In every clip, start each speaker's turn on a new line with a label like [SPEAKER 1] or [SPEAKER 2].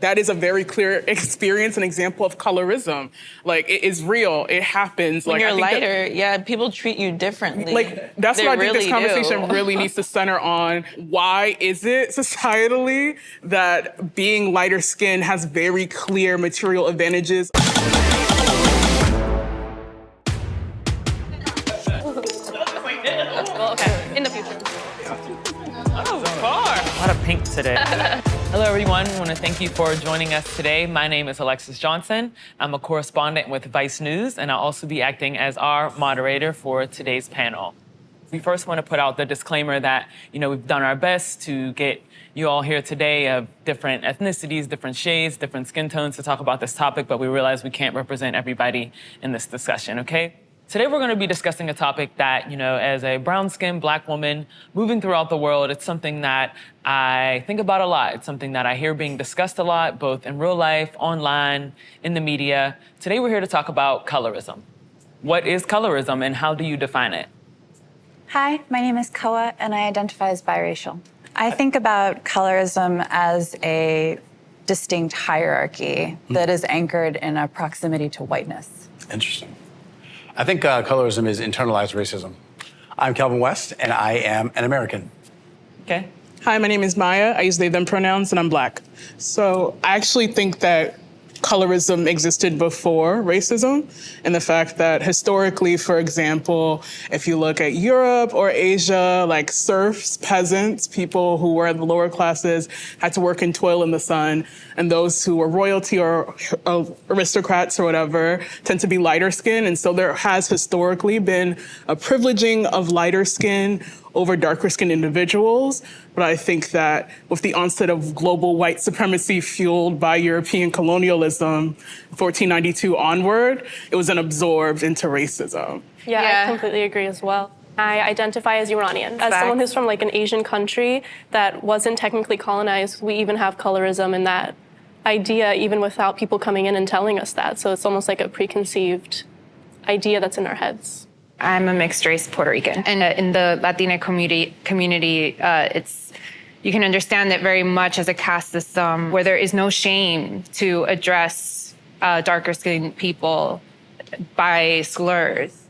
[SPEAKER 1] That is a very clear experience and example of colorism. Like, it is real. It happens.
[SPEAKER 2] When
[SPEAKER 1] like,
[SPEAKER 2] you're
[SPEAKER 1] I think
[SPEAKER 2] lighter, yeah, people treat you differently.
[SPEAKER 1] like, that's
[SPEAKER 2] They
[SPEAKER 1] what I think
[SPEAKER 2] really
[SPEAKER 1] this conversation
[SPEAKER 2] do.
[SPEAKER 1] really needs to center on. Why is it societally that being lighter skinned has very clear material advantages?
[SPEAKER 3] Well, okay, in the future.
[SPEAKER 2] Oh, far.
[SPEAKER 4] A lot of pink today. Hello, everyone. I want to thank you for joining us today. My name is Alexis Johnson. I'm a correspondent with Vice News, and I'll also be acting as our moderator for today's panel. We first want to put out the disclaimer that, we've done our best to get you all here today of different ethnicities, different shades, different skin tones to talk about this topic, but we realize we can't represent everybody in this discussion, okay? Today, we're going to be discussing a topic that, as a brown-skinned Black woman moving throughout the world, it's something that I think about a lot. It's something that I hear being discussed a lot, both in real life, online, in the media. Today, we're here to talk about colorism. What is colorism, and how do you define it?
[SPEAKER 5] Hi, my name is Koa, and I identify as biracial. I think about colorism as a distinct hierarchy that is anchored in a proximity to whiteness.
[SPEAKER 6] Interesting. I think colorism is internalized racism. I'm Calvin West, and I am an American.
[SPEAKER 4] Okay.
[SPEAKER 1] Hi, my name is Maya. I use they, them pronouns, and I'm Black. So I actually think that colorism existed before racism, and the fact that historically, for example, if you look at Europe or Asia, like serfs, peasants, people who were in the lower classes had to work and toil in the sun, and those who were royalty or aristocrats or whatever tend to be lighter skin, and so there has historically been a privileging of lighter skin over darker skinned individuals. But I think that with the onset of global white supremacy fueled by European colonialism, 1492 onward, it was then absorbed into racism.
[SPEAKER 3] Yeah, I completely agree as well. I identify as Iranian. As someone who's from like an Asian country that wasn't technically colonized, we even have colorism in that idea, even without people coming in and telling us that. So it's almost like a preconceived idea that's in our heads.
[SPEAKER 7] I'm a mixed race Puerto Rican. And in the Latina community, you can understand it very much as a caste system where there is no shame to address darker skinned people by slurs.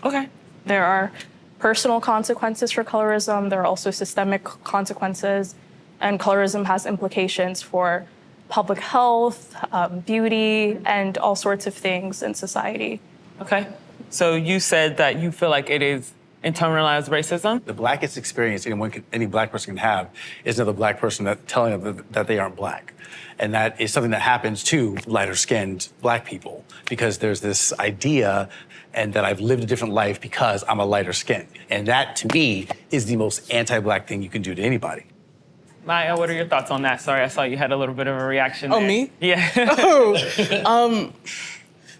[SPEAKER 2] Okay.
[SPEAKER 8] There are personal consequences for colorism. There are also systemic consequences. And colorism has implications for public health, beauty, and all sorts of things in society.
[SPEAKER 4] Okay. So you said that you feel like it is internalized racism?
[SPEAKER 6] The blackest experience any Black person can have is another Black person telling them that they aren't Black. And that is something that happens to lighter-skinned Black people because there's this idea and that I've lived a different life because I'm a lighter skin. And that, to me, is the most anti-Black thing you can do to anybody.
[SPEAKER 4] Maya, what are your thoughts on that? Sorry, I saw you had a little bit of a reaction there.
[SPEAKER 1] Oh, me?
[SPEAKER 4] Yeah.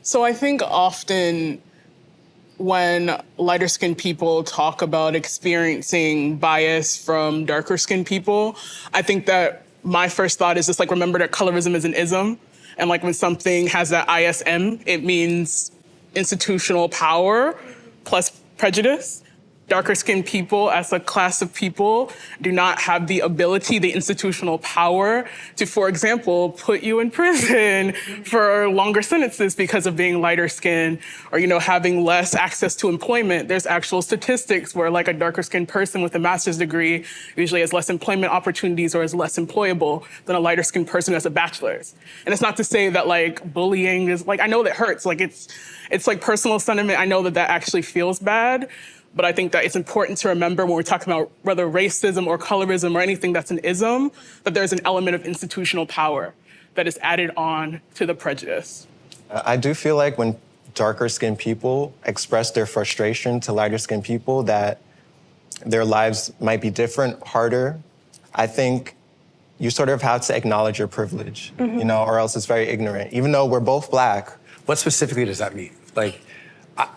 [SPEAKER 1] So I think often when lighter skinned people talk about experiencing bias from darker skinned people, I think that my first thought is just like, remember that colorism is an ism. And like when something has that ISM, it means institutional power plus prejudice. Darker skinned people as a class of people do not have the ability, the institutional power to, for example, put you in prison for longer sentences because of being lighter skinned or, having less access to employment. There's actual statistics where like a darker skinned person with a master's degree usually has less employment opportunities or is less employable than a lighter skinned person who has a bachelor's. And it's not to say that like bullying is like, I know that hurts. Like it's like personal sentiment. I know that actually feels bad. But I think that it's important to remember when we're talking about whether racism or colorism or anything that's an ism, that there's an element of institutional power that is added on to the prejudice.
[SPEAKER 9] I do feel like when darker skinned people express their frustration to lighter skinned people that their lives might be different, harder, I think you sort of have to acknowledge your privilege, or else it's very ignorant. Even though we're both Black.
[SPEAKER 6] What specifically does that mean? Like,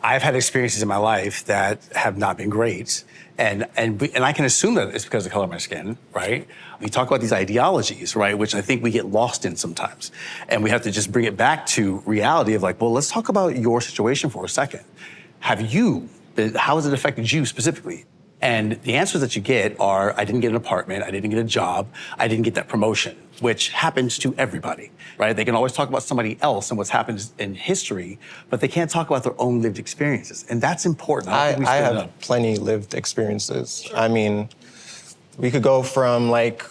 [SPEAKER 6] I've had experiences in my life that have not been great, and I can assume that it's because of the color of my skin, right? We talk about these ideologies, right, which I think we get lost in sometimes, and we have to just bring it back to reality of like, well, let's talk about your situation for a second. How has it affected you specifically? And the answers that you get are, I didn't get an apartment, I didn't get a job, I didn't get that promotion, which happens to everybody, right? They can always talk about somebody else and what's happened in history, but they can't talk about their own lived experiences. And that's important.
[SPEAKER 9] I
[SPEAKER 6] think we still
[SPEAKER 9] have
[SPEAKER 6] know.
[SPEAKER 9] plenty lived experiences. I mean, we could go from like,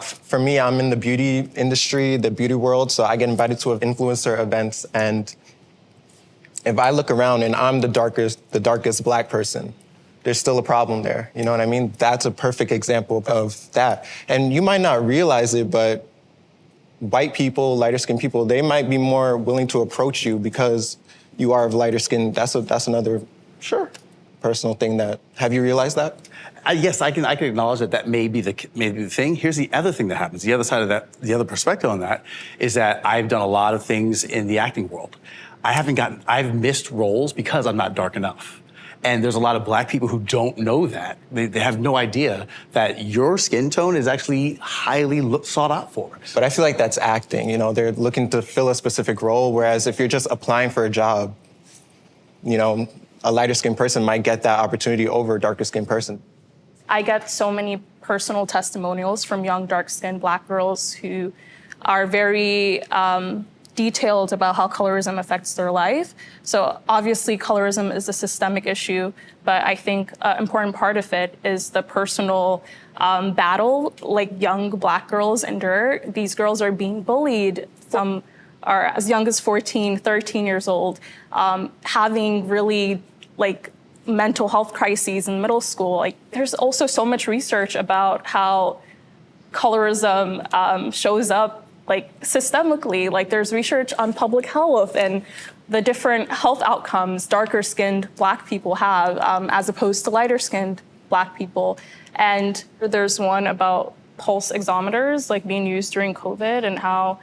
[SPEAKER 9] for me, I'm in the beauty industry, the beauty world, so I get invited to influencer events, and if I look around and I'm the darkest Black person, there's still a problem there. You know what I mean? That's a perfect example of that. And you might not realize it, but white people, lighter skinned people, they might be more willing to approach you because you are of lighter skin. That's another personal thing that, have you realized that?
[SPEAKER 6] Yes, I can acknowledge that may be the thing. Here's the other thing that happens. The other side of that, the other perspective on that is that I've done a lot of things in the acting world. I've missed roles because I'm not dark enough. And there's a lot of Black people who don't know that. They have no idea that your skin tone is actually highly sought out for.
[SPEAKER 9] But I feel like that's acting. You know, they're looking to fill a specific role, whereas if you're just applying for a job, you know, a lighter skinned person might get that opportunity over a darker skinned person.
[SPEAKER 8] I get so many personal testimonials from young, dark-skinned Black girls who are very detailed about how colorism affects their life. So obviously colorism is a systemic issue, but I think an important part of it is the personal battle like young Black girls endure. These girls are being bullied. Some are as young as 14, 13 years old, having really like mental health crises in middle school. Like, there's also so much research about how colorism shows up like systemically. Like, there's research on public health and the different health outcomes darker skinned Black people have as opposed to lighter skinned Black people. And there's one about pulse oximeters like being used during COVID and how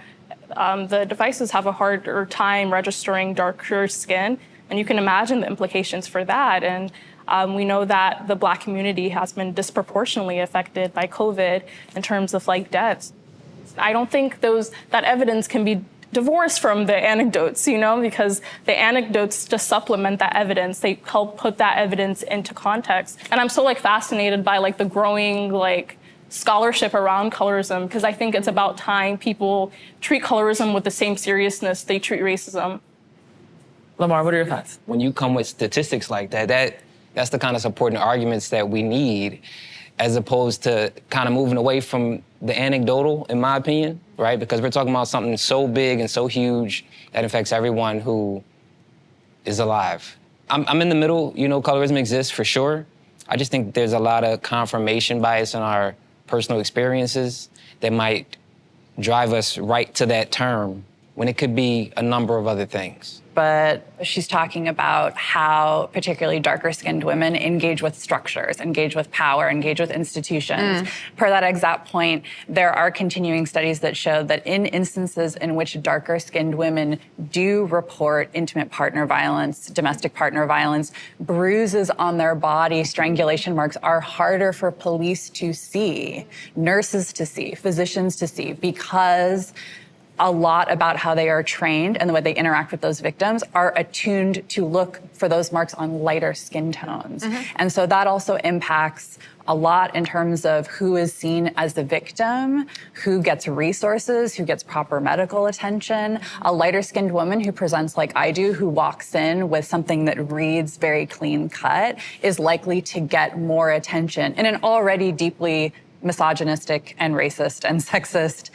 [SPEAKER 8] the devices have a harder time registering darker skin. And you can imagine the implications for that. And we know that the Black community has been disproportionately affected by COVID in terms of like deaths. I don't think that evidence can be divorced from the anecdotes, you know, because the anecdotes just supplement that evidence. They help put that evidence into context. And I'm so like fascinated by like the growing like scholarship around colorism, because I think it's about time people treat colorism with the same seriousness they treat racism.
[SPEAKER 4] Lamar, what are your thoughts?
[SPEAKER 10] When you come with statistics like that, that's the kind of supporting arguments that we need, as opposed to kind of moving away from the anecdotal, in my opinion, right? Because we're talking about something so big and so huge that affects everyone who is alive. I'm in the middle, you know, colorism exists for sure. I just think there's a lot of confirmation bias in our personal experiences that might drive us right to that term when it could be a number of other things.
[SPEAKER 5] But she's talking about how particularly darker-skinned women engage with structures, engage with power, engage with institutions. Per that exact point, there are continuing studies that show that in instances in which darker-skinned women do report intimate partner violence, domestic partner violence, bruises on their body, strangulation marks are harder for police to see, nurses to see, physicians to see, because a lot about how they are trained and the way they interact with those victims are attuned to look for those marks on lighter skin tones. And so that also impacts a lot in terms of who is seen as the victim, who gets resources, who gets proper medical attention. A lighter skinned woman who presents like I do, who walks in with something that reads very clean cut, is likely to get more attention in an already deeply misogynistic and racist and sexist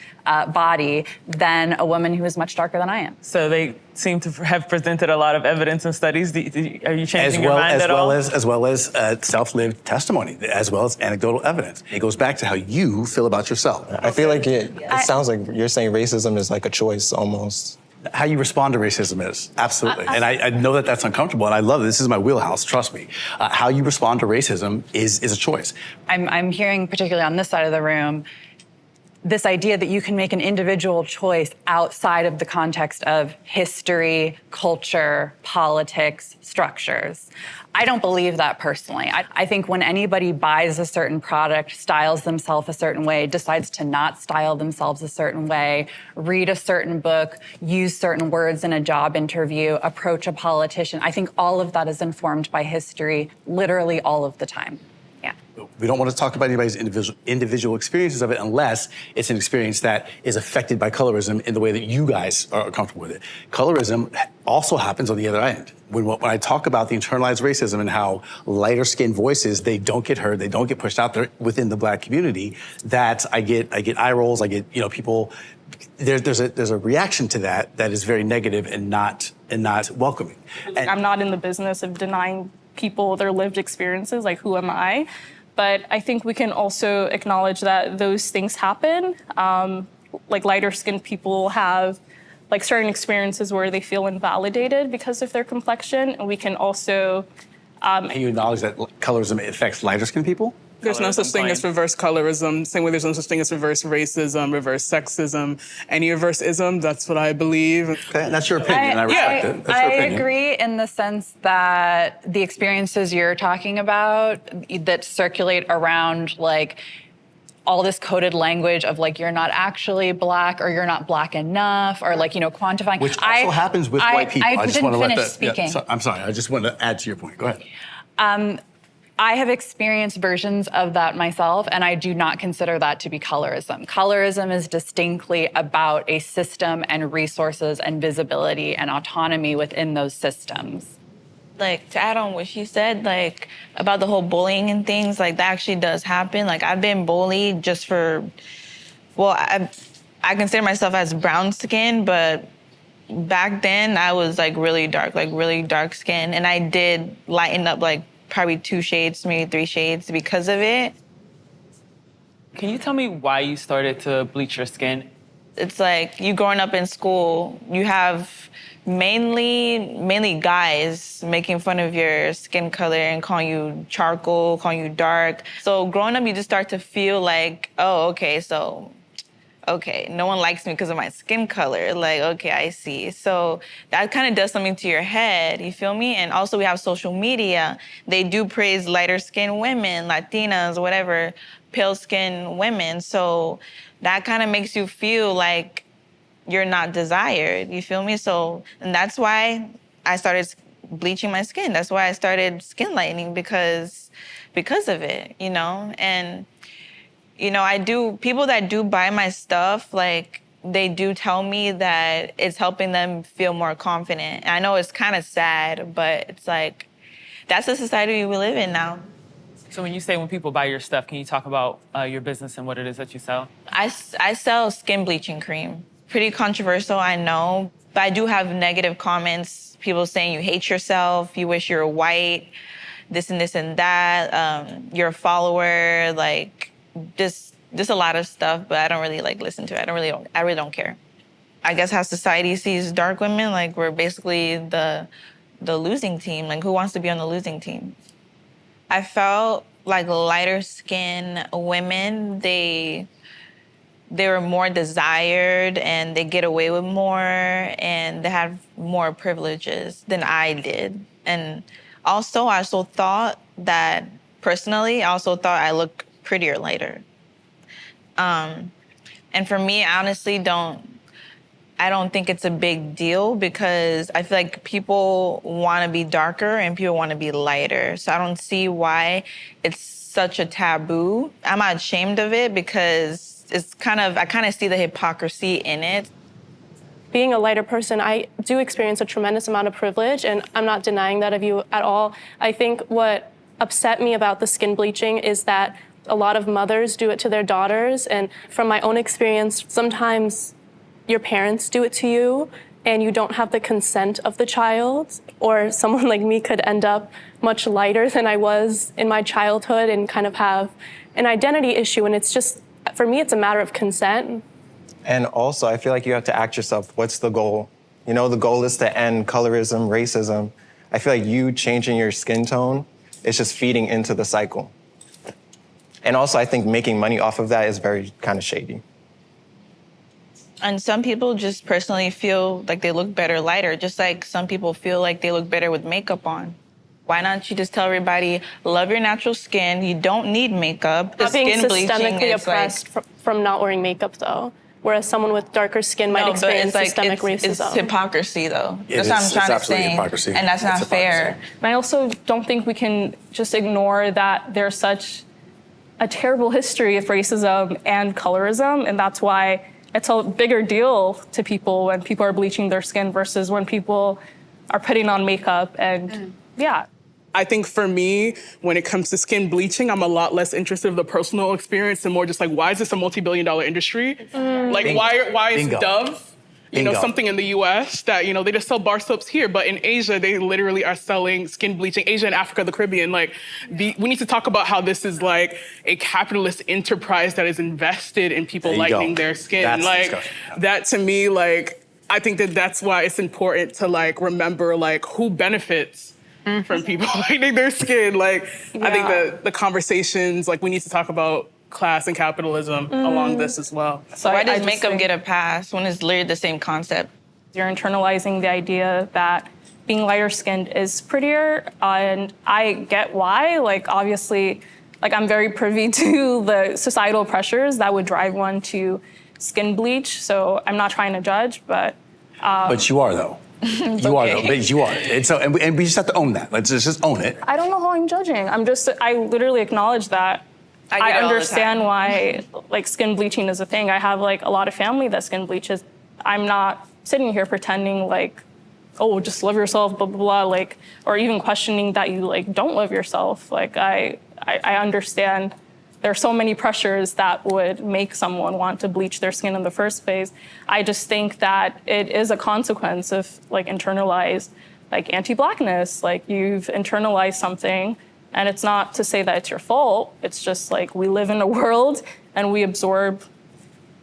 [SPEAKER 5] body than a woman who is much darker than I am.
[SPEAKER 4] So they seem to have presented a lot of evidence and studies. Are you changing your mind at all?
[SPEAKER 6] As well as self-lived testimony, as well as anecdotal evidence. It goes back to how you feel about yourself.
[SPEAKER 9] I feel like it sounds like you're saying racism is like a choice almost.
[SPEAKER 6] How you respond to racism is, absolutely. And I know that that's uncomfortable, and I love it. This is my wheelhouse, trust me. How you respond to racism is a choice.
[SPEAKER 5] I'm hearing, particularly on this side of the room, this idea that you can make an individual choice outside of the context of history, culture, politics, structures. I don't believe that personally. I think when anybody buys a certain product, styles themselves a certain way, decides to not style themselves a certain way, read a certain book, use certain words in a job interview, approach a politician, I think all of that is informed by history literally all of the time.
[SPEAKER 6] we don't want to talk about anybody's individual experiences of it unless it's an experience that is affected by colorism in the way that you guys are comfortable with it. Colorism also happens on the other end. When I talk about the internalized racism and how lighter skinned voices, they don't get heard, they don't get pushed out there within the Black community, that I get eye rolls, I get, people, there's a reaction to that is very negative and not welcoming. And
[SPEAKER 8] I'm not in the business of denying people their lived experiences, like who am I? But I think we can also acknowledge that those things happen. Like lighter skinned people have like certain experiences where they feel invalidated because of their complexion. And we can also
[SPEAKER 6] can you acknowledge that colorism affects lighter skinned people?
[SPEAKER 1] There's no such thing as reverse colorism. Same way there's no such thing as reverse racism, reverse sexism, any reverse-ism. That's what I believe.
[SPEAKER 6] Okay, and that's your opinion. I respect it. That's
[SPEAKER 5] I
[SPEAKER 6] your opinion.
[SPEAKER 5] agree in the sense that the experiences you're talking about that circulate around like all this coded language of like you're not actually Black or you're not Black enough or like quantifying.
[SPEAKER 6] Which also happens with white people.
[SPEAKER 5] I
[SPEAKER 6] just want to let
[SPEAKER 5] finish
[SPEAKER 6] that.
[SPEAKER 5] speaking.
[SPEAKER 6] Yeah, I'm sorry. I just want to add to your point. Go ahead.
[SPEAKER 5] I have experienced versions of that myself, and I do not consider that to be colorism. Colorism is distinctly about a system and resources and visibility and autonomy within those systems.
[SPEAKER 2] Like, to add on what she said, like, about the whole bullying and things, like, that actually does happen. Like, I've been bullied just for, well, I consider myself as brown skin, but back then I was, like, really dark skin. And I did lighten up, like, probably 2 shades, maybe 3 shades because of it.
[SPEAKER 4] Can you tell me why you started to bleach your skin?
[SPEAKER 2] It's like you growing up in school, you have mainly guys making fun of your skin color and calling you charcoal, calling you dark. So growing up, you just start to feel like, oh, okay, no one likes me because of my skin color. Like, okay, I see. So that kind of does something to your head, you feel me? And also we have social media. They do praise lighter skinned women, Latinas, whatever, pale skinned women. So that kind of makes you feel like you're not desired, you feel me? So, and that's why I started bleaching my skin. That's why I started skin lightening because of it, And people that do buy my stuff, like, they do tell me that it's helping them feel more confident. And I know it's kind of sad, but it's like, that's the society we live in now.
[SPEAKER 4] So when people buy your stuff, can you talk about your business and what it is that you sell?
[SPEAKER 2] I sell skin bleaching cream. Pretty controversial, I know, but I do have negative comments. People saying you hate yourself, you wish you were white, this and this and that, you're a follower, like, just a lot of stuff, but I don't really listen to it. I really don't care. I guess how society sees dark women, like we're basically the losing team. Like, who wants to be on the losing team? I felt like lighter skinned women, they were more desired and they get away with more and they have more privileges than I did. And also, I also thought that, personally, I looked prettier lighter. And for me, I honestly I don't think it's a big deal because I feel like people want to be darker and people want to be lighter. So I don't see why it's such a taboo. I'm not ashamed of it because I kind of see the hypocrisy in it.
[SPEAKER 3] Being a lighter person, I do experience a tremendous amount of privilege, and I'm not denying that of you at all. I think what upset me about the skin bleaching is that a lot of mothers do it to their daughters, and from my own experience, sometimes your parents do it to you and you don't have the consent of the child, or someone like me could end up much lighter than I was in my childhood and kind of have an identity issue. And it's just, for me, it's a matter of consent.
[SPEAKER 9] And also, I feel like you have to ask yourself, what's the goal? The goal is to end colorism, racism. I feel like you changing your skin tone is just feeding into the cycle. And also, I think making money off of that is very kind of shady.
[SPEAKER 2] And some people just personally feel like they look better lighter, just like some people feel like they look better with makeup on. Why not you just tell everybody, love your natural skin, you don't need makeup.
[SPEAKER 3] Not being systemically oppressed from not wearing makeup, though. Whereas someone with darker skin might experience systemic racism.
[SPEAKER 2] It's hypocrisy, though.
[SPEAKER 6] That's
[SPEAKER 2] what I'm trying to say.
[SPEAKER 6] Hypocrisy.
[SPEAKER 2] And that's not fair.
[SPEAKER 8] And I also don't think we can just ignore that there's such a terrible history of racism and colorism, and that's why it's a bigger deal to people when people are bleaching their skin versus when people are putting on makeup and yeah.
[SPEAKER 1] I think for me, when it comes to skin bleaching, I'm a lot less interested in the personal experience and more just like, why is this a multi-billion-dollar industry? Like, why is
[SPEAKER 6] Bingo.
[SPEAKER 1] Dove, you know,
[SPEAKER 6] Bingo.
[SPEAKER 1] something in the US that, you know, they just sell bar soaps here, but in Asia, they literally are selling skin bleaching. Asia and Africa, the Caribbean, like, we need to talk about how this is like a capitalist enterprise that is invested in people
[SPEAKER 6] There you go.
[SPEAKER 1] lightening their skin.
[SPEAKER 6] That's the
[SPEAKER 1] like,
[SPEAKER 6] discussion, yeah.
[SPEAKER 1] that to me, like, I think that that's why it's important to like remember like who benefits from people lightening their skin. Like, I think that the conversations, like, we need to talk about class and capitalism along this as well.
[SPEAKER 2] So why
[SPEAKER 8] I
[SPEAKER 2] does
[SPEAKER 8] just
[SPEAKER 2] makeup
[SPEAKER 8] think
[SPEAKER 2] get a pass when it's literally the same concept?
[SPEAKER 8] You're internalizing the idea that being lighter skinned is prettier, and I get why. Like, obviously, like, I'm very privy to the societal pressures that would drive one to skin bleach, so I'm not trying to judge, but
[SPEAKER 6] But you are, though. You are, though. But you are. And so, and we just have to own that. Let's just own it.
[SPEAKER 8] I don't know how I'm judging. I literally acknowledge that.
[SPEAKER 2] I get
[SPEAKER 8] I
[SPEAKER 2] it all the
[SPEAKER 8] understand
[SPEAKER 2] time.
[SPEAKER 8] why like skin bleaching is a thing. I have like a lot of family that skin bleaches. I'm not sitting here pretending like, oh, just love yourself, blah, blah, blah, like, or even questioning that you like don't love yourself. Like I understand there are so many pressures that would make someone want to bleach their skin in the first place. I just think that it is a consequence of like internalized like anti-Blackness. Like you've internalized something, and it's not to say that it's your fault. It's just like we live in a world and we absorb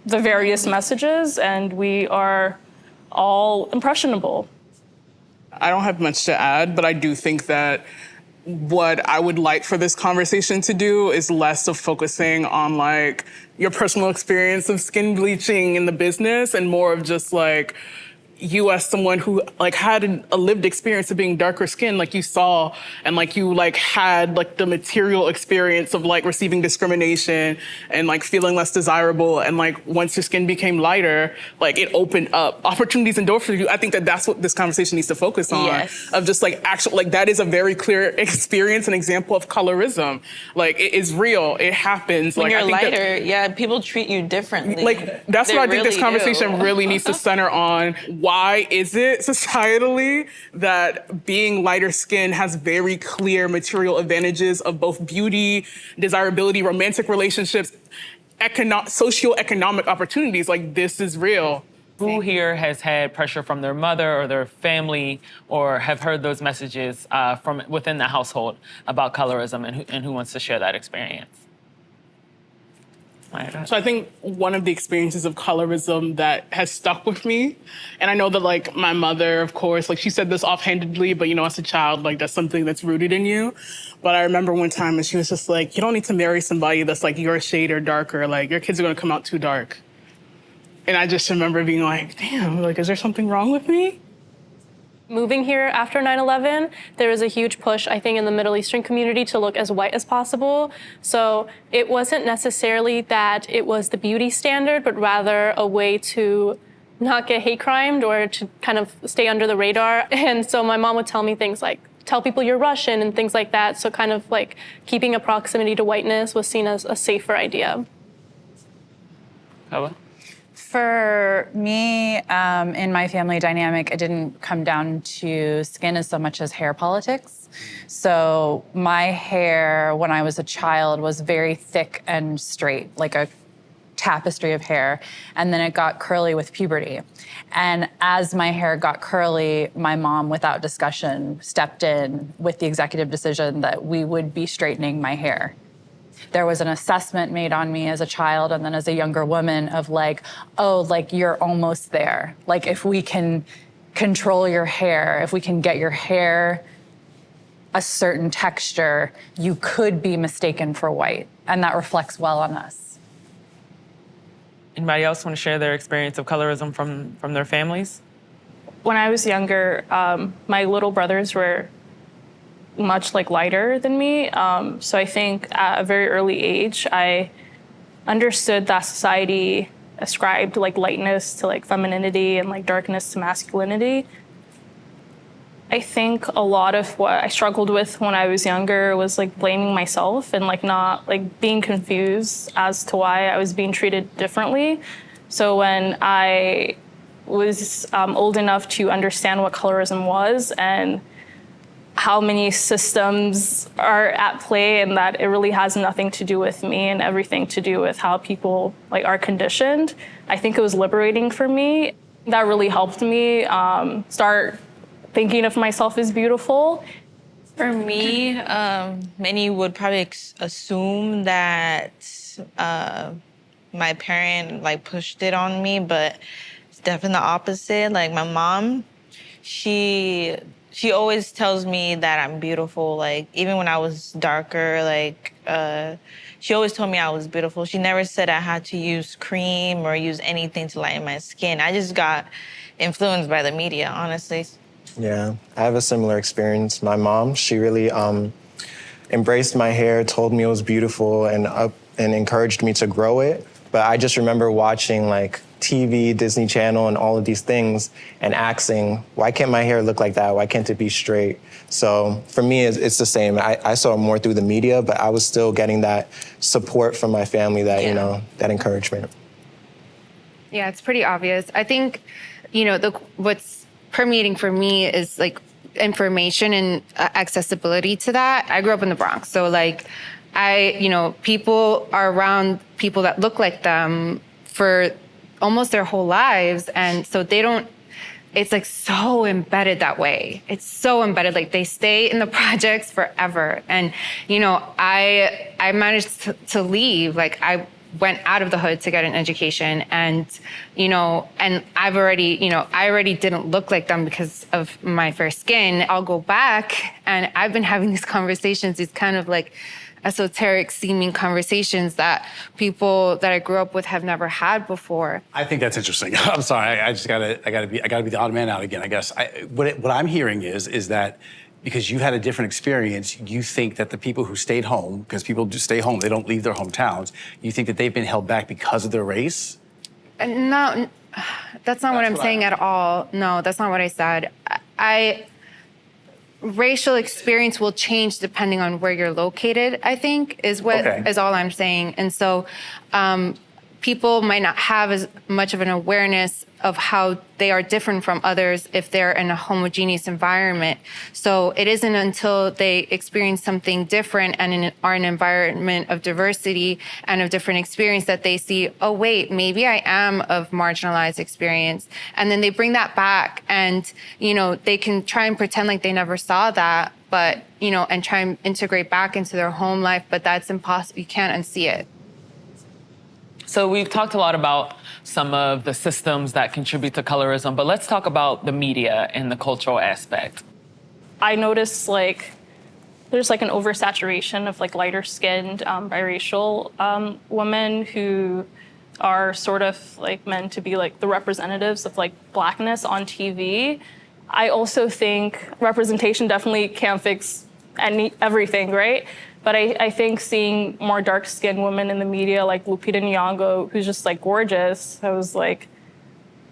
[SPEAKER 8] the various messages, and we are all impressionable.
[SPEAKER 1] I don't have much to add, but I do think that what I would like for this conversation to do is less of focusing on like your personal experience of skin bleaching in the business and more of just like you as someone who like had a lived experience of being darker skinned, like you saw, and like you like had like the material experience of like receiving discrimination and like feeling less desirable. And like once your skin became lighter, like it opened up opportunities and doors for you. I think that that's what this conversation needs to focus on.
[SPEAKER 2] Yes.
[SPEAKER 1] Of just like actual, like that is a very clear experience and example of colorism. Like it is real, it happens.
[SPEAKER 2] When
[SPEAKER 1] like
[SPEAKER 2] you're
[SPEAKER 1] I think
[SPEAKER 2] lighter, yeah, people treat you differently.
[SPEAKER 1] like that's
[SPEAKER 2] They
[SPEAKER 1] what I think this
[SPEAKER 2] really
[SPEAKER 1] conversation
[SPEAKER 2] do.
[SPEAKER 1] really needs to center on. Why is it societally that being lighter skinned has very clear material advantages of both beauty, desirability, romantic relationships, socioeconomic opportunities? Like this is real.
[SPEAKER 4] Who here has had pressure from their mother or their family, or have heard those messages from within the household about colorism, and who wants to share that experience?
[SPEAKER 1] So I think one of the experiences of colorism that has stuck with me, and I know that like my mother, of course, like she said this offhandedly, but you know, as a child, like that's something that's rooted in you. But I remember one time and she was just like, you don't need to marry somebody that's like your shade or darker. Like your kids are gonna come out too dark. And I just remember being like, damn, like, is there something wrong with me?
[SPEAKER 3] Moving here after 9/11, there was a huge push, I think, in the Middle Eastern community to look as white as possible. So it wasn't necessarily that it was the beauty standard, but rather a way to not get hate crimed or to kind of stay under the radar. And so my mom would tell me things like, tell people you're Russian and things like that. So kind of like keeping a proximity to whiteness was seen as a safer idea.
[SPEAKER 4] Ella?
[SPEAKER 5] For me, in my family dynamic, it didn't come down to skin as so much as hair politics. So my hair, when I was a child, was very thick and straight, like a tapestry of hair. And then it got curly with puberty. And as my hair got curly, my mom, without discussion, stepped in with the executive decision that we would be straightening my hair. There was an assessment made on me as a child and then as a younger woman of like, oh, like you're almost there. Like if we can control your hair, if we can get your hair a certain texture, you could be mistaken for white. And that reflects well on us.
[SPEAKER 4] Anybody else want to share their experience of colorism from their families?
[SPEAKER 8] When I was younger, my little brothers were much like lighter than me. So I think at a very early age, I understood that society ascribed like lightness to like femininity and like darkness to masculinity. And I think that I think a lot of what I struggled with when I was younger was like blaming myself and like not like being confused as to why I was being treated differently. So when I was old enough to understand what colorism was and how many systems are at play, and that it really has nothing to do with me and everything to do with how people like are conditioned, I think it was liberating for me. That really helped me start thinking of myself as beautiful.
[SPEAKER 2] For me, many would probably assume that my parent like pushed it on me, but it's definitely the opposite. Like my mom, she always tells me that I'm beautiful. Like even when I was darker, like she always told me I was beautiful. She never said I had to use cream or use anything to lighten my skin. I just got influenced by the media, honestly.
[SPEAKER 9] Yeah, I have a similar experience. My mom, she really embraced my hair, told me it was beautiful, and encouraged me to grow it. But I just remember watching like TV, Disney Channel, and all of these things, and asking, why can't my hair look like that? Why can't it be straight? So for me, it's the same. I saw it more through the media, but I was still getting that support from my family, that you know, that encouragement.
[SPEAKER 7] Yeah, it's pretty obvious. I think, you know, what's permeating for me is like information and accessibility to that. I grew up in the Bronx, so like people are around people that look like them for almost their whole lives, and so they don't. It's like so embedded that way. It's so embedded. Like they stay in the projects forever. And you know, I managed to leave. Like I went out of the hood to get an education, and you know, and I already didn't look like them because of my fair skin. I'll go back, and I've been having these conversations, these kind of like esoteric seeming conversations that people that I grew up with have never had before.
[SPEAKER 6] I think that's interesting. I'm sorry. I gotta be the odd man out again, I guess. What I'm hearing is that because you had a different experience, you think that the people who stayed home, because people do stay home, they don't leave their hometowns, you think that they've been held back because of their race?
[SPEAKER 7] No, that's not what I'm saying at all. No, that's not what I said. Racial experience will change depending on where you're located, I think, is all I'm saying. And so people might not have as much of an awareness of how they are different from others if they're in a homogeneous environment. So it isn't until they experience something different and are in an environment of diversity and of different experience that they see, oh, wait, maybe I am of marginalized experience. And then they bring that back, and, you know, they can try and pretend like they never saw that, but, you know, and try and integrate back into their home life, but that's impossible. You can't unsee it.
[SPEAKER 4] So we've talked a lot about some of the systems that contribute to colorism, but let's talk about the media and the cultural aspect.
[SPEAKER 8] I noticed like there's like an oversaturation of like lighter skinned biracial women who are sort of like meant to be like the representatives of like blackness on TV. I also think representation definitely can't fix everything, right? But I think seeing more dark-skinned women in the media, like Lupita Nyong'o, who's just like gorgeous, I was like,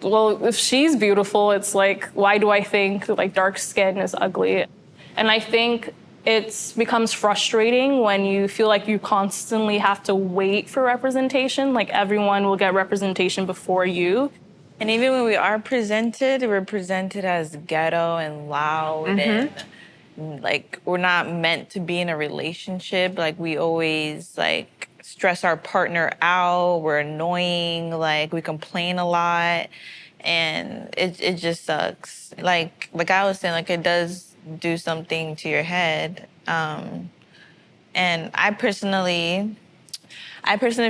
[SPEAKER 8] well, if she's beautiful, it's like, why do I think like dark skin is ugly? And I think it becomes frustrating when you feel like you constantly have to wait for representation, like everyone will get representation before you.
[SPEAKER 2] And even when we are presented, we're presented as ghetto and loud and like we're not meant to be in a relationship. Like we always like stress our partner out. We're annoying. Like we complain a lot, and it just sucks. Like I was saying, like it does do something to your head. And I personally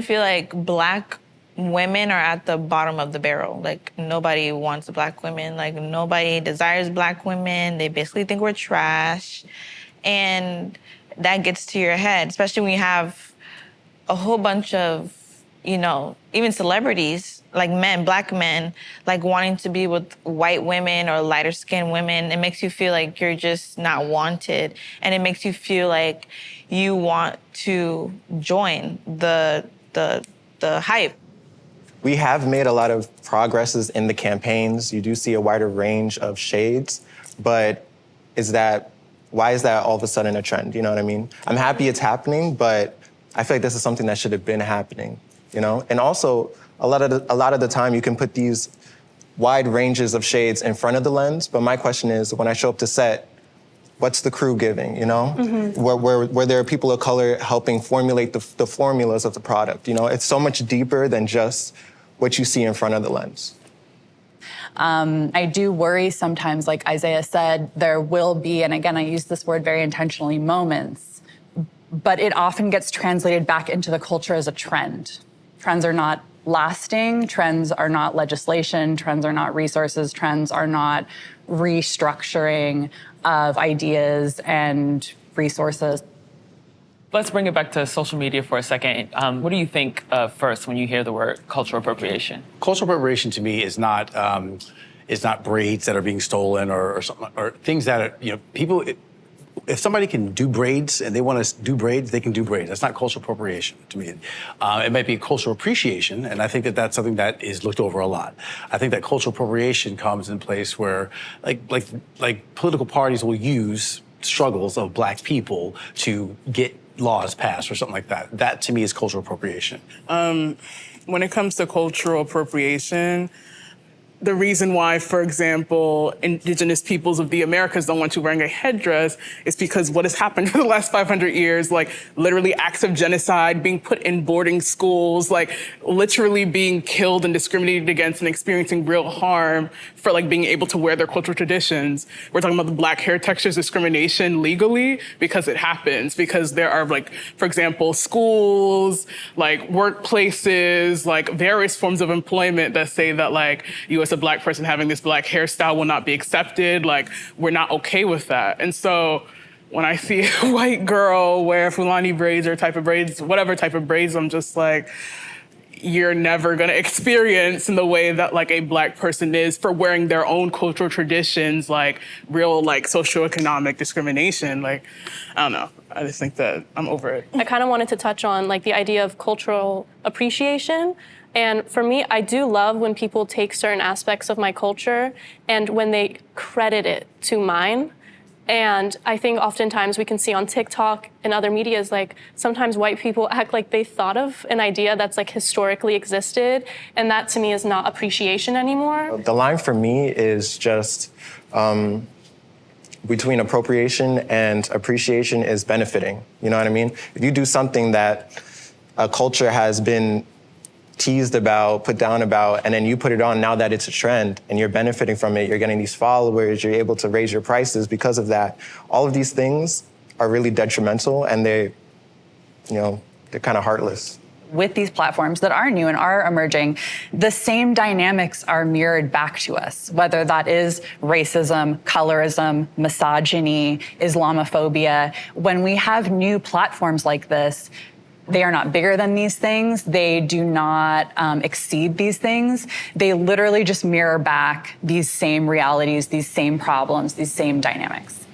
[SPEAKER 2] feel like Black women are at the bottom of the barrel. Like nobody wants Black women. Like nobody desires Black women. They basically think we're trash. And that gets to your head, especially when you have a whole bunch of, you know, even celebrities, like men, Black men, like wanting to be with white women or lighter skinned women. It makes you feel like you're just not wanted. And it makes you feel like you want to join the hype.
[SPEAKER 9] We have made a lot of progresses in the campaigns. You do see a wider range of shades, but why is that all of a sudden a trend? You know what I mean? I'm happy it's happening, but I feel like this is something that should have been happening, you know? And also, a lot of the time you can put these wide ranges of shades in front of the lens, but my question is, when I show up to set, what's the crew giving, you know? Where there are people of color helping formulate the formulas of the product, you know? It's so much deeper than just what you see in front of the lens.
[SPEAKER 5] I do worry sometimes, like Isaiah said, there will be, and again, I use this word very intentionally, moments, but it often gets translated back into the culture as a trend. Trends are not lasting, trends are not legislation, trends are not resources, trends are not restructuring of ideas and resources.
[SPEAKER 4] Let's bring it back to social media for a second. What do you think first when you hear the word cultural appropriation?
[SPEAKER 6] Cultural appropriation to me is not braids that are being stolen or something, or things that are, you know, people. If somebody can do braids and they want to do braids, they can do braids. That's not cultural appropriation to me. It might be cultural appreciation, and I think that that's something that is looked over a lot. I think that cultural appropriation comes in place where, like political parties will use struggles of Black people to get laws passed or something like that. That to me is cultural appropriation.
[SPEAKER 1] When it comes to cultural appropriation, the reason why, for example, indigenous peoples of the Americas don't want you wearing a headdress is because what has happened for the last 500 years, like literally acts of genocide, being put in boarding schools, like literally being killed and discriminated against and experiencing real harm for like being able to wear their cultural traditions. We're talking about the Black hair textures discrimination legally because it happens, because there are like, for example, schools, like workplaces, like various forms of employment that say that like you as a Black person having this Black hairstyle will not be accepted. Like, we're not okay with that. And so when I see a white girl wear Fulani braids or type of braids, whatever type of braids, I'm just like, you're never gonna experience in the way that like a Black person is for wearing their own cultural traditions, like real like socioeconomic discrimination. Like, I don't know. I just think that I'm over it.
[SPEAKER 3] I kind of wanted to touch on like the idea of cultural appreciation. And for me, I do love when people take certain aspects of my culture and when they credit it to mine. And I think oftentimes we can see on TikTok and other medias, like sometimes white people act like they thought of an idea that's like historically existed. And that to me is not appreciation anymore.
[SPEAKER 9] The line for me is just between appropriation and appreciation is benefiting. You know what I mean? If you do something that a culture has been teased about, put down about, and then you put it on now that it's a trend and you're benefiting from it, you're getting these followers, you're able to raise your prices because of that. All of these things are really detrimental and they're kind of heartless.
[SPEAKER 5] With these platforms that are new and are emerging, the same dynamics are mirrored back to us, whether that is racism, colorism, misogyny, Islamophobia. When we have new platforms like this, they are not bigger than these things. They do not exceed these things. They literally just mirror back these same realities, these same problems, these same dynamics.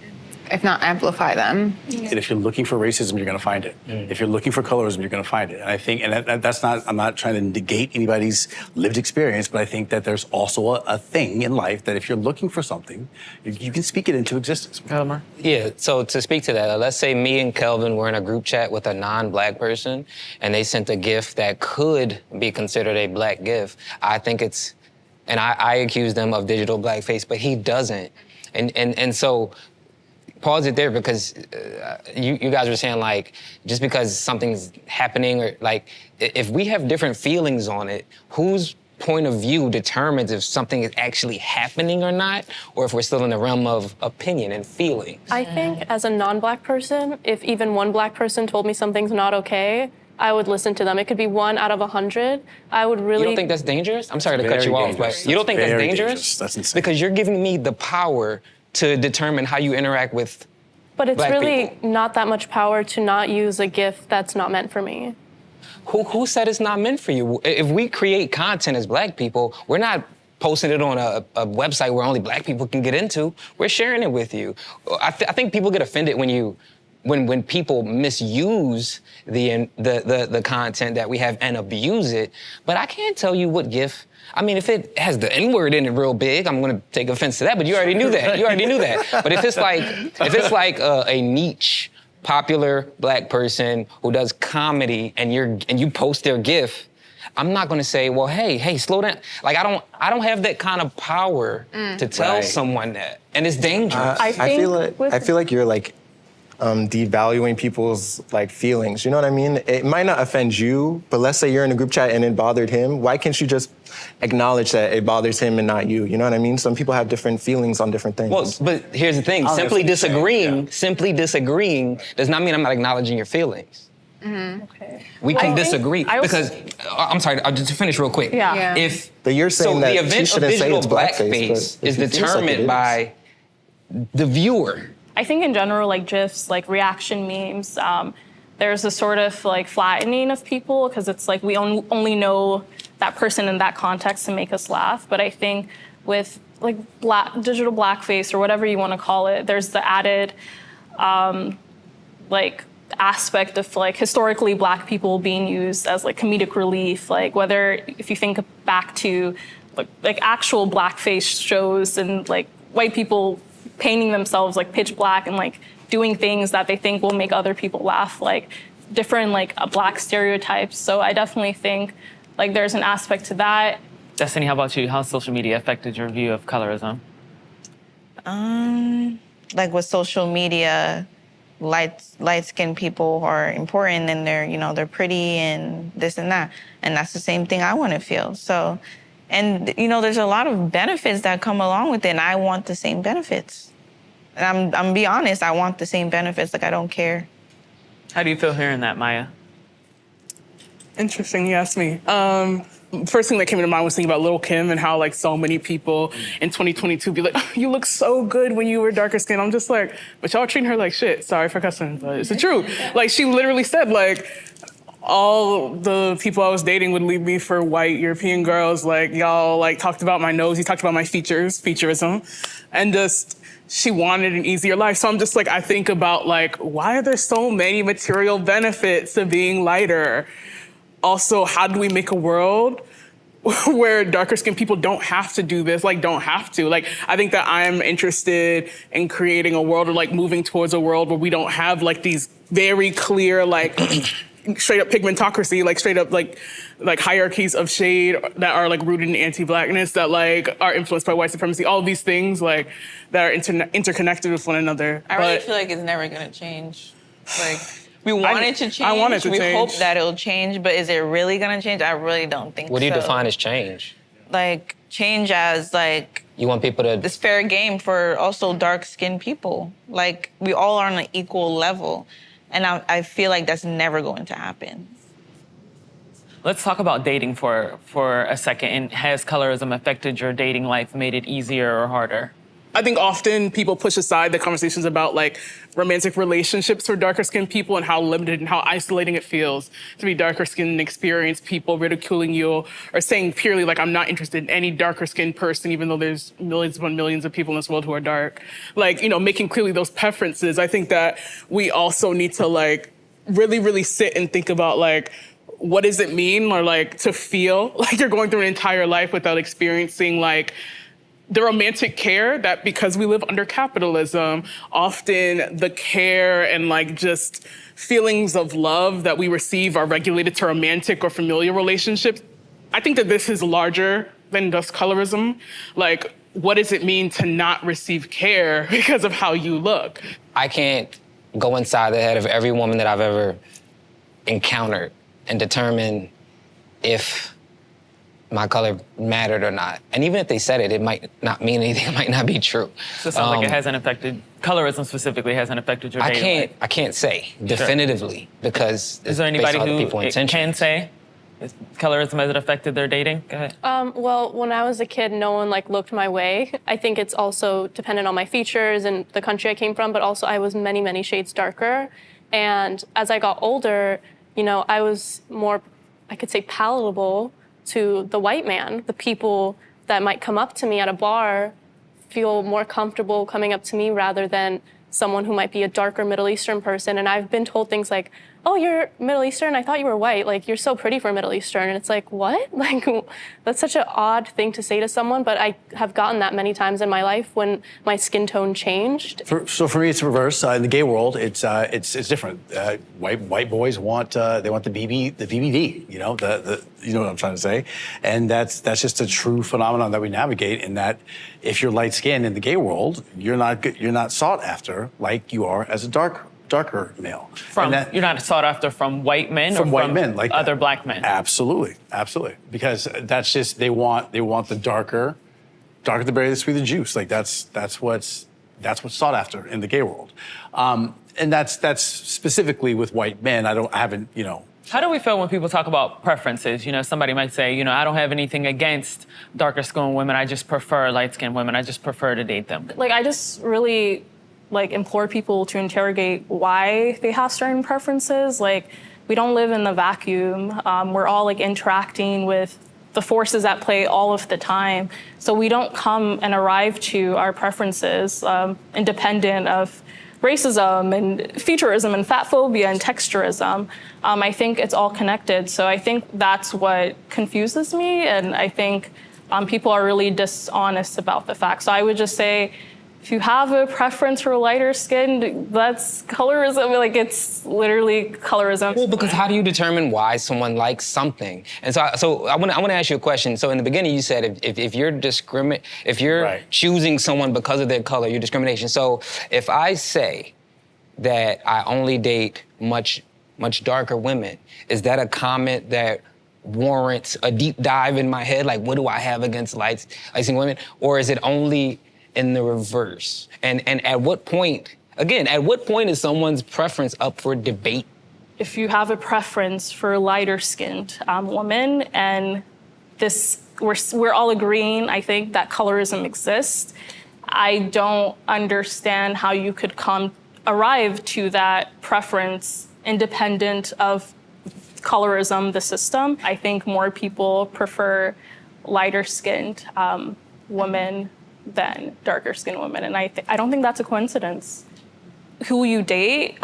[SPEAKER 7] If not amplify them.
[SPEAKER 6] And if you're looking for racism, you're going to find it. If you're looking for colorism, you're going to find it. And I think, and that's not, I'm not trying to negate anybody's lived experience, but I think that there's also a thing in life that if you're looking for something, you can speak it into existence.
[SPEAKER 4] Elmer?
[SPEAKER 10] Yeah, so to speak to that, let's say me and Kelvin were in a group chat with a non-Black person and they sent a gift that could be considered a Black gift. I think it's, and I accuse them of digital blackface, but he doesn't. And so, pause it there because you guys were saying like, just because something's happening or like, if we have different feelings on it, whose point of view determines if something is actually happening or not, or if we're still in the realm of opinion and feeling?
[SPEAKER 3] I think as a non-Black person, if even one Black person told me something's not okay, I would listen to them. It could be 1 out of 100. I would really...
[SPEAKER 10] You don't think that's dangerous? I'm sorry to cut you off, but you don't think that's dangerous?
[SPEAKER 6] That's insane.
[SPEAKER 10] Because you're giving me the power to determine how you interact with
[SPEAKER 3] But it's
[SPEAKER 10] Black
[SPEAKER 3] really
[SPEAKER 10] people.
[SPEAKER 3] not that much power to not use a gift that's not meant for me.
[SPEAKER 10] Who said it's not meant for you? If we create content as Black people, we're not posting it on a website where only Black people can get into. We're sharing it with you. I think people get offended when you when people misuse the content that we have and abuse it. But I can't tell you what GIF. I mean, if it has the N-word in it real big, I'm gonna take offense to that. But you already knew that. You already knew that. But if it's like a niche, popular black person who does comedy and you post their GIF, I'm not gonna say, well, hey, slow down. Like I don't have that kind of power to tell someone that, and it's dangerous.
[SPEAKER 9] I feel like you're like devaluing people's like feelings. You know what I mean? It might not offend you, but let's say you're in a group chat and it bothered him. Why can't you just acknowledge that it bothers him and not you? You know what I mean? Some people have different feelings on different things.
[SPEAKER 10] Well, but here's the thing: simply disagreeing does not mean I'm not acknowledging your feelings.
[SPEAKER 8] Okay.
[SPEAKER 10] We can disagree because I'm sorry. I'll just finish real quick.
[SPEAKER 8] Yeah.
[SPEAKER 10] If
[SPEAKER 9] But you're saying that
[SPEAKER 10] the event
[SPEAKER 9] she
[SPEAKER 10] of
[SPEAKER 9] shouldn't say
[SPEAKER 10] digital
[SPEAKER 9] it's blackface,
[SPEAKER 10] blackface
[SPEAKER 9] but
[SPEAKER 10] is
[SPEAKER 9] if it feels like it
[SPEAKER 10] determined
[SPEAKER 9] is.
[SPEAKER 10] by the viewer.
[SPEAKER 8] I think in general, like GIFs, like reaction memes, there's a sort of like flattening of people because it's like we only know that person in that context to make us laugh. But I think with like digital blackface or whatever you want to call it, there's the added like aspect of like historically black people being used as like comedic relief. Like whether if you think back to like actual blackface shows and like white people painting themselves like pitch black and like doing things that they think will make other people laugh, like different like black stereotypes. So I definitely think like there's an aspect to that.
[SPEAKER 4] Destiny, how about you? How social media affected your view of colorism?
[SPEAKER 2] Like with social media, light-skinned people are important and they're pretty and this and that. And that's the same thing I want to feel. So, and there's a lot of benefits that come along with it, and I want the same benefits. And I'm be honest, I want the same benefits. Like I don't care.
[SPEAKER 4] How do you feel hearing that, Maya?
[SPEAKER 1] Interesting, you asked me. First thing that came to mind was thinking about Lil' Kim and how like so many people in 2022 be like, you look so good when you were darker skinned. I'm just like, but y'all treating her like shit. Sorry for cussing, but it's the truth. Like she literally said like, all the people I was dating would leave me for white European girls. Like y'all like talked about my nose, you talked about my featureism, and just she wanted an easier life. So I'm just like, I think about like, why are there so many material benefits to being lighter? Also, how do we make a world where darker skinned people don't have to do this, like don't have to. Like, I think that I'm interested in creating a world or like moving towards a world where we don't have like these very clear, like straight up pigmentocracy, like straight up like hierarchies of shade that are like rooted in anti-blackness, that like are influenced by white supremacy, all of these things like that are interconnected with one another.
[SPEAKER 2] I really feel like it's never gonna change. Like, we want it to change.
[SPEAKER 1] I want it to
[SPEAKER 2] we
[SPEAKER 1] change.
[SPEAKER 2] hope that it'll change, but is it really gonna change? I really don't think so.
[SPEAKER 10] What do you define as change?
[SPEAKER 2] Like, change as like,
[SPEAKER 10] You want people to...
[SPEAKER 2] it's fair game for also dark-skinned people. Like, we all are on an equal level. And I feel like that's never going to happen.
[SPEAKER 4] Let's talk about dating for a second. And has colorism affected your dating life, made it easier or harder?
[SPEAKER 1] I think often people push aside the conversations about like romantic relationships for darker skinned people and how limited and how isolating it feels to be darker skinned and experience people ridiculing you or saying purely like, I'm not interested in any darker skinned person, even though there's millions upon millions of people in this world who are dark. Like, you know, making clearly those preferences. I think that we also need to like really, really sit and think about like, what does it mean or like to feel like you're going through an entire life without experiencing like the romantic care that, because we live under capitalism, often the care and like just feelings of love that we receive are regulated to romantic or familial relationships. I think that this is larger than just colorism. Like, what does it mean to not receive care because of how you look?
[SPEAKER 10] I can't go inside the head of every woman that I've ever encountered and determine if my color mattered or not. And even if they said it, it might not mean anything. It might not be true.
[SPEAKER 4] So it sounds like it hasn't affected, colorism specifically hasn't affected your dating life.
[SPEAKER 10] I can't say definitively because
[SPEAKER 4] Is there
[SPEAKER 10] it's based
[SPEAKER 4] anybody
[SPEAKER 10] on other
[SPEAKER 4] who
[SPEAKER 10] people's
[SPEAKER 4] can
[SPEAKER 10] intentions.
[SPEAKER 4] say colorism has it affected their dating? Go ahead.
[SPEAKER 3] Well, when I was a kid, no one like looked my way. I think it's also dependent on my features and the country I came from, but also I was many, many shades darker. And as I got older, you know, I was more, I could say, palatable to the white man. The people that might come up to me at a bar feel more comfortable coming up to me rather than someone who might be a darker Middle Eastern person, and I've been told things like, "Oh, you're Middle Eastern? I thought you were white. Like, you're so pretty for Middle Eastern." And it's like, what? Like, that's such an odd thing to say to someone, but I have gotten that many times in my life when my skin tone changed.
[SPEAKER 6] So for me, it's reverse. In the gay world, it's different. White boys want the BBD. You know, you know what I'm trying to say, and that's just a true phenomenon that we navigate. In that, if you're light skinned in the gay world, you're not sought after like you are as a darker male.
[SPEAKER 4] You're not sought after from white men
[SPEAKER 6] from
[SPEAKER 4] or
[SPEAKER 6] white
[SPEAKER 4] from
[SPEAKER 6] men like
[SPEAKER 4] other
[SPEAKER 6] that.
[SPEAKER 4] black men.
[SPEAKER 6] Absolutely, because that's just they want the darker to bury the sweeter juice. Like that's what's sought after in the gay world, and that's specifically with white men. I haven't you know.
[SPEAKER 4] How do we feel when people talk about preferences? You know, somebody might say, you know, I don't have anything against darker skinned women. I just prefer light skinned women. I just prefer to date them.
[SPEAKER 8] Like, I just really implore people to interrogate why they have certain preferences. Like, we don't live in the vacuum. We're all interacting with the forces at play all of the time. So we don't come and arrive to our preferences independent of racism and featureism and fat phobia and texturism. I think it's all connected. So I think that's what confuses me. And I think people are really dishonest about the facts. So I would just say, if you have a preference for lighter skin, that's colorism. It's literally colorism.
[SPEAKER 10] Well, because how do you determine why someone likes something? And so I want to ask you a question. So in the beginning, you said if you're
[SPEAKER 6] Right.
[SPEAKER 10] choosing someone because of their color, you're discrimination. So if I say that I only date much darker women, is that a comment that warrants a deep dive in my head? Like, what do I have against light-skinned women? Or is it only in the reverse? And at what point is someone's preference up for debate?
[SPEAKER 8] If you have a preference for a lighter skinned woman, and we're all agreeing, I think, that colorism exists, I don't understand how you could arrive to that preference independent of colorism, the system. I think more people prefer lighter skinned women than darker skinned women. And I don't think that's a coincidence. Who you date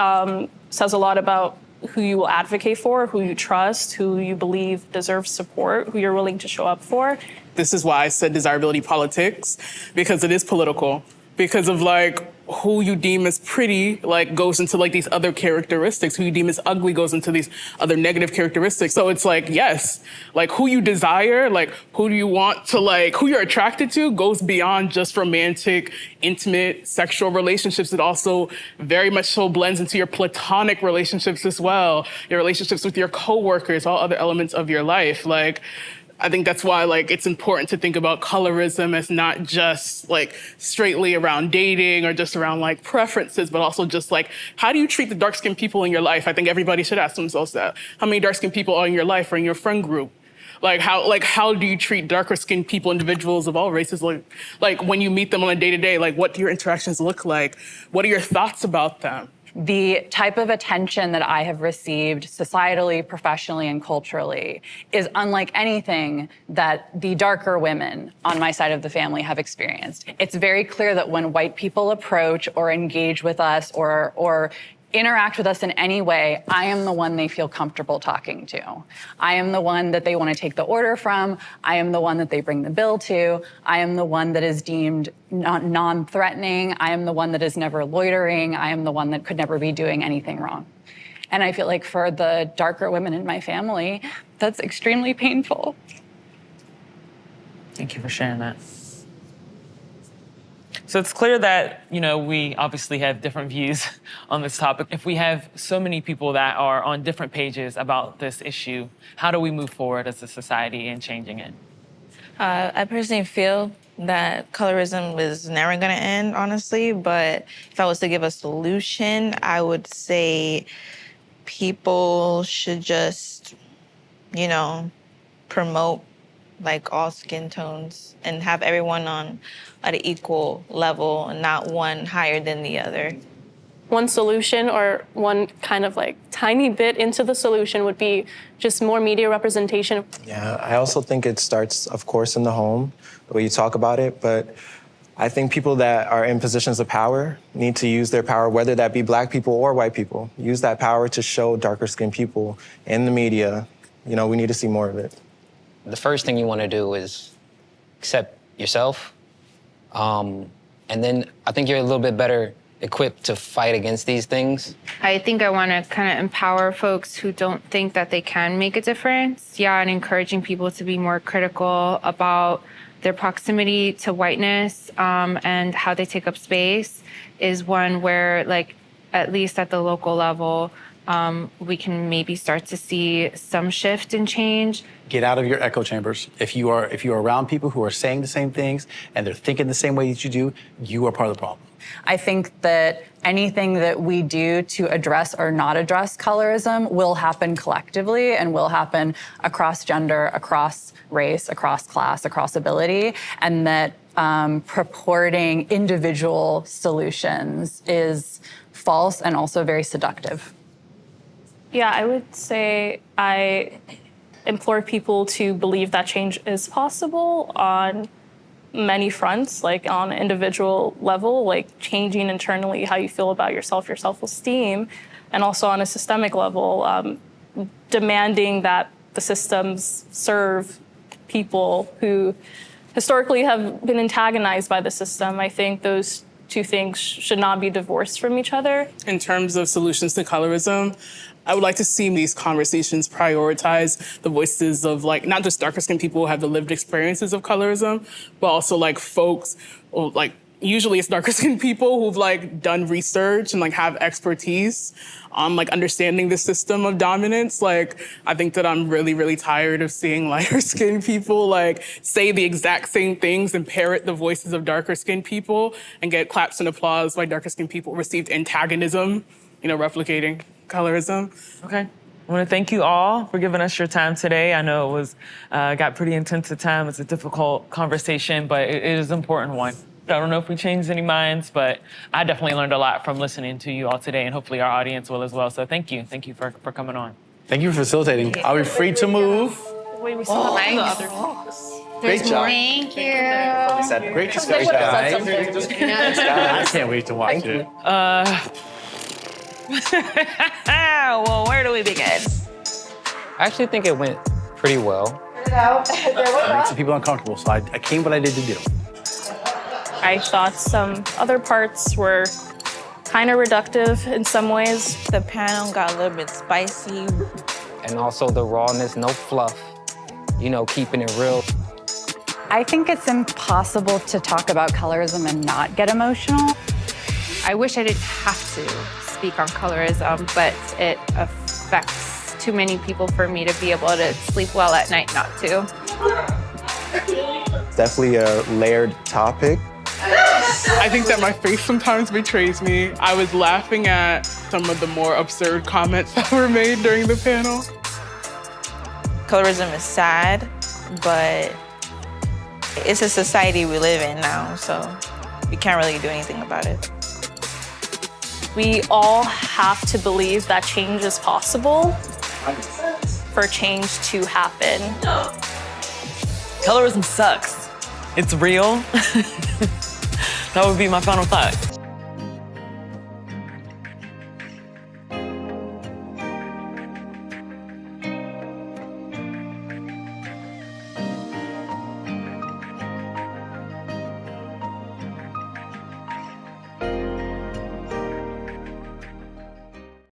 [SPEAKER 8] says a lot about who you will advocate for, who you trust, who you believe deserves support, who you're willing to show up for.
[SPEAKER 1] This is why I said desirability politics, because it is political. Because of who you deem as pretty goes into these other characteristics. Who you deem as ugly goes into these other negative characteristics. So it's yes, who you desire, who do you want to who you're attracted to goes beyond just romantic, intimate, sexual relationships. It also very much so blends into your platonic relationships as well, your relationships with your coworkers, all other elements of your life. I think that's why it's important to think about colorism as not just straightly around dating or just around preferences, but also just how do you treat the dark-skinned people in your life? I think everybody should ask themselves that. How many dark-skinned people are in your life or in your friend group? How do you treat darker-skinned people, individuals of all races? When you meet them on a day-to-day, what do your interactions look like? What are your thoughts about them?
[SPEAKER 5] The type of attention that I have received societally, professionally, and culturally is unlike anything that the darker women on my side of the family have experienced. It's very clear that when white people approach or engage with us or interact with us in any way, I am the one they feel comfortable talking to. I am the one that they want to take the order from. I am the one that they bring the bill to. I am the one that is deemed non-threatening. I am the one that is never loitering. I am the one that could never be doing anything wrong. And I feel like for the darker women in my family, that's extremely painful.
[SPEAKER 4] Thank you for sharing that. So it's clear that, we obviously have different views on this topic. If we have so many people that are on different pages about this issue, how do we move forward as a society in changing it?
[SPEAKER 2] I personally feel that colorism is never going to end, honestly. But if I was to give a solution, I would say people should just, promote all skin tones and have everyone on at an equal level and not one higher than the other.
[SPEAKER 3] One solution, or one kind of tiny bit into the solution, would be just more media representation.
[SPEAKER 9] Yeah, I also think it starts, of course, in the home, the way you talk about it, but I think people that are in positions of power need to use their power, whether that be black people or white people, use that power to show darker skinned people in the media. You know, we need to see more of it.
[SPEAKER 10] The first thing you want to do is accept yourself. And then I think you're a little bit better equipped to fight against these things.
[SPEAKER 7] I think I want to kind of empower folks who don't think that they can make a difference. Yeah, and encouraging people to be more critical about their proximity to whiteness and how they take up space is one where, like, at least at the local level, we can maybe start to see some shift and change.
[SPEAKER 6] Get out of your echo chambers. If you are around people who are saying the same things and they're thinking the same way that you do, you are part of the problem.
[SPEAKER 5] I think that anything that we do to address or not address colorism will happen collectively and will happen across gender, across race, across class, across ability, and that purporting individual solutions is false and also very seductive.
[SPEAKER 8] Yeah, I would say I implore people to believe that change is possible on many fronts, like on an individual level, like changing internally how you feel about yourself, your self-esteem, and also on a systemic level, demanding that the systems serve people who historically have been antagonized by the system. I think those two things should not be divorced from each other.
[SPEAKER 1] In terms of solutions to colorism, I would like to see these conversations prioritize the voices of, like, not just darker skinned people who have the lived experiences of colorism, but also like folks, or like usually it's darker skinned people who've like done research and like have expertise on like understanding the system of dominance. Like, I think that I'm really, really tired of seeing lighter skinned people like say the exact same things and parrot the voices of darker skinned people and get claps and applause while darker skinned people received antagonism, replicating colorism.
[SPEAKER 4] Okay. I want to thank you all for giving us your time today. I know it was got pretty intense at times. It's a difficult conversation, but it is an important one. I don't know if we changed any minds, but I definitely learned a lot from listening to you all today, and hopefully our audience will as well. So thank you. Thank you for coming on.
[SPEAKER 6] Thank you for facilitating. Are we free to move?
[SPEAKER 8] Wait, we still have the other
[SPEAKER 6] Great job.
[SPEAKER 7] Thank you.
[SPEAKER 6] Great discussion, guys. I can't wait to watch it.
[SPEAKER 2] Well, where do we begin?
[SPEAKER 10] I actually think it went pretty well.
[SPEAKER 6] It makes some people uncomfortable, so I came what I did to do.
[SPEAKER 8] I thought some other parts were kind of reductive in some ways.
[SPEAKER 2] The panel got a little bit spicy.
[SPEAKER 10] And also the rawness, no fluff, keeping it real.
[SPEAKER 5] I think it's impossible to talk about colorism and not get emotional.
[SPEAKER 7] I wish I didn't have to speak on colorism, but it affects too many people for me to be able to sleep well at night not to.
[SPEAKER 9] It's definitely a layered topic.
[SPEAKER 1] I think that my face sometimes betrays me. I was laughing at some of the more absurd comments that were made during the panel.
[SPEAKER 2] Colorism is sad, but it's a society we live in now, so we can't really do anything about it.
[SPEAKER 8] We all have to believe that change is possible for change to happen.
[SPEAKER 4] Colorism sucks. It's real. That would be my final thought.